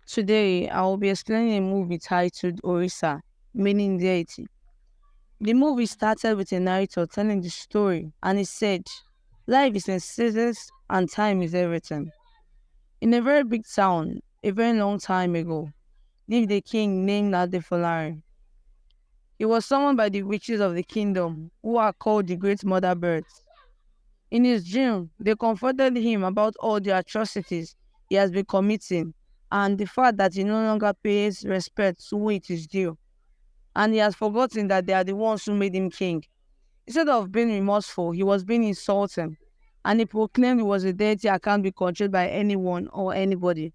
Today, I will be explaining a movie titled Orisa, meaning deity. The movie started with a narrator telling the story, and he said, life is in seasons and time is everything. In a very big town, a very long time ago, lived a king named Adefola. He was summoned by the witches of the kingdom, who are called the Great Mother Birds. In his dream, they confronted him about all the atrocities he has been committing and the fact that he no longer pays respect to who it is due, and he has forgotten that they are the ones who made him king. Instead of being remorseful, he was being insulting, and he proclaimed he was a deity that can't be controlled by anyone or anybody.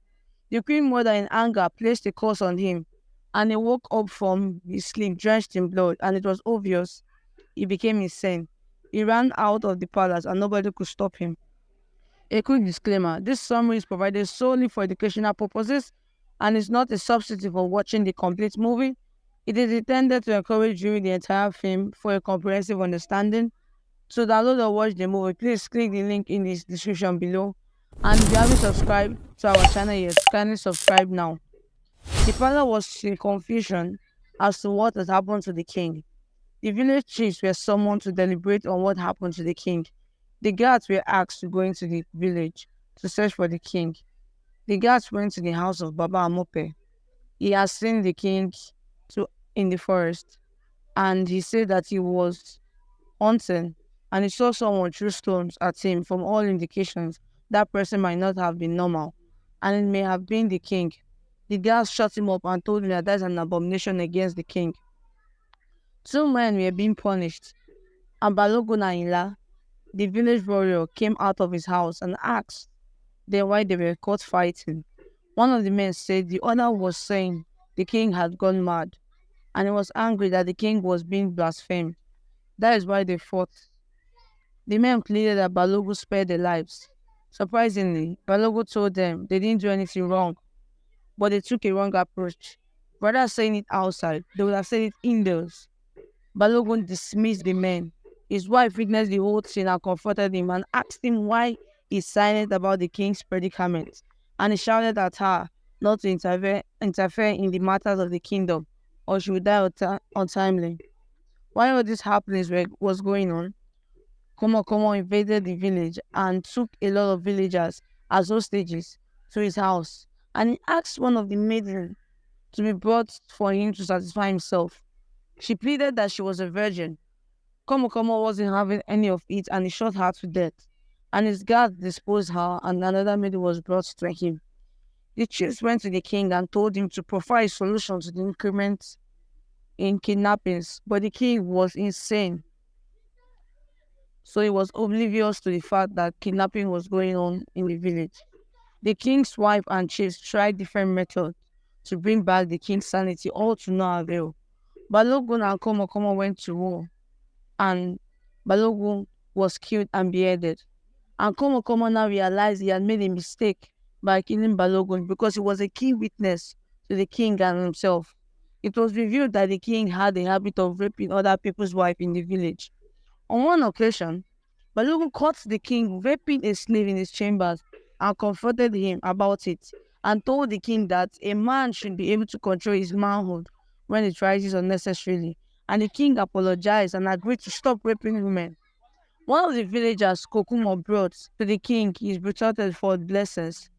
The queen mother, in anger, placed a curse on him, and he woke up from his sleep drenched in blood, and it was obvious he became insane. He ran out of the palace, and nobody could stop him. A quick disclaimer: this summary is provided solely for educational purposes and is not a substitute for watching the complete movie. It is intended to encourage viewing the entire film for a comprehensive understanding. To download or watch the movie, please click the link in the description below. And if you haven't subscribed to our channel yet, kindly subscribe now. The palace was in confusion as to what had happened to the king. The village chiefs were summoned to deliberate on what happened to the king. The guards were asked to go into the village to search for the king. The guards went to the house of Baba Amope. He had seen the king to, in the forest, and he said that he was hunting, and he saw someone throw stones at him. From all indications, that person might not have been normal, and it may have been the king. The guards shut him up and told him that that's an abomination against the king. Two men were being punished, and Balogun Ayinla, the village warrior, came out of his house and asked them why they were caught fighting. One of the men said the other was saying the king had gone mad, and he was angry that the king was being blasphemed. That is why they fought. The men pleaded that Balogun spared their lives. Surprisingly, Balogun told them they didn't do anything wrong, but they took a wrong approach. Rather than saying it outside, they would have said it indoors. Balogun dismissed the men. His wife witnessed the whole thing and confronted him and asked him why he's silent about the king's predicament. And he shouted at her not to interfere in the matters of the kingdom, or she would die untimely. While all this happenings was going on, Komo invaded the village and took a lot of villagers as hostages to his house. And he asked one of the maidens to be brought for him to satisfy himself. She pleaded that she was a virgin. Komo wasn't having any of it, and he shot her to death. And his guards disposed her, and another maiden was brought to him. The chiefs went to the king and told him to provide a solution to the increment in kidnappings, but the king was insane. So he was oblivious to the fact that kidnapping was going on in the village. The king's wife and chiefs tried different methods to bring back the king's sanity, all to no avail. Balogun and Komo went to war, and Balogun was killed and beheaded. And Komo now realized he had made a mistake by killing Balogun because he was a key witness to the king and himself. It was revealed that the king had a habit of raping other people's wives in the village. On one occasion, Balogun caught the king raping a slave in his chambers and confronted him about it, and told the king that a man should be able to control his manhood when it rises unnecessarily. And the king apologized and agreed to stop raping women. One of the villagers Kokumo brought to the king his betrothed for blessings.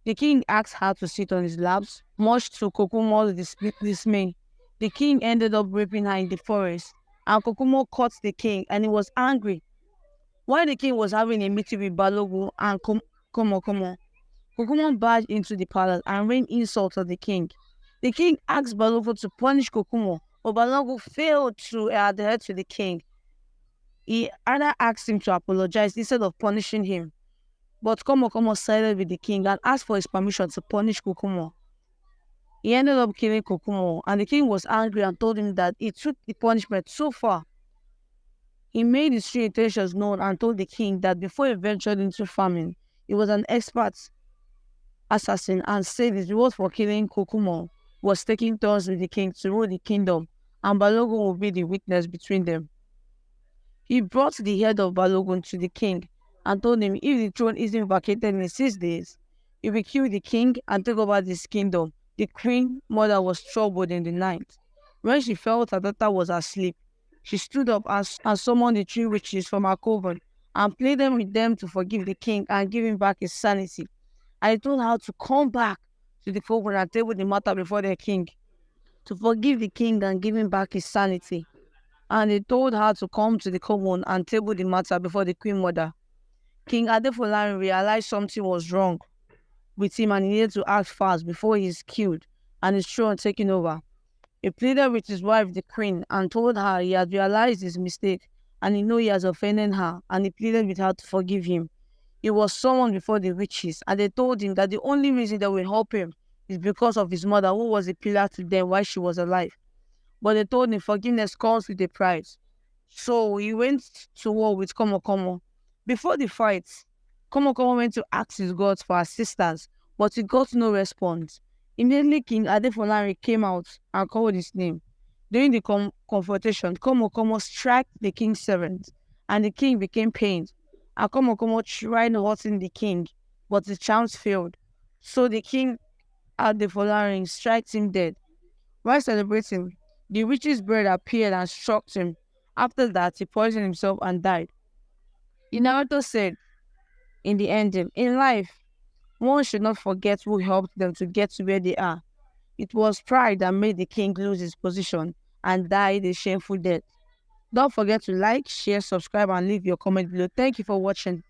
The king asked her to sit on his laps, much to Kokumo's dismay. The king ended up raping her in the forest, and Kokumo caught the king, and he was angry. While the king was having a meeting with Balogun and Komo, Kokumo barged into the palace and rained insults on the king. The king asked Balogun to punish Kokumo, but Balogun failed to adhere to the king. He either asked him to apologize instead of punishing him. But Komo sided with the king and asked for his permission to punish Kokumo. He ended up killing Kokumo, and the king was angry and told him that he took the punishment so far. He made his true intentions known and told the king that before he ventured into farming, he was an expert assassin, and said his reward for killing Kokumo was taking turns with the king to rule the kingdom, and Balogun would be the witness between them. He brought the head of Balogun to the king and told him if the throne isn't vacated in 6 days, he will kill the king and take over this kingdom The queen mother was troubled in the night. When she felt her daughter was asleep, she stood up and summoned the three witches from her coven and pleaded with them to forgive the king and give him back his sanity. I told her to come back to the coven and table the matter before the king, to forgive the king and give him back his sanity. And they told her to come to the coven and table the matter before the queen mother. King Adefola realized something was wrong with him and he needed to act fast before he is killed and his throne taken over. He pleaded with his wife, the queen, and told her he had realized his mistake and he knew he has offended her, and he pleaded with her to forgive him. He was summoned before the witches, and they told him that the only reason they will help him is because of his mother, who was a pillar to them while she was alive. But they told him forgiveness comes with a price. So he went to war with Komo. Before the fight, Komo went to ask his gods for assistance, but he got no response. Immediately, King Adefolari came out and called his name. During the confrontation, Komo struck the king's servant, and the king became pained. And Komo tried hurting the king, but the charms failed. So the king Adefolari struck him dead. While celebrating, the witch's bird appeared and struck him. After that, he poisoned himself and died. The narrator said, in the ending, in life, one should not forget who helped them to get to where they are. It was pride that made the king lose his position and died a shameful death. Don't forget to like, share, subscribe, and leave your comment below. Thank you for watching.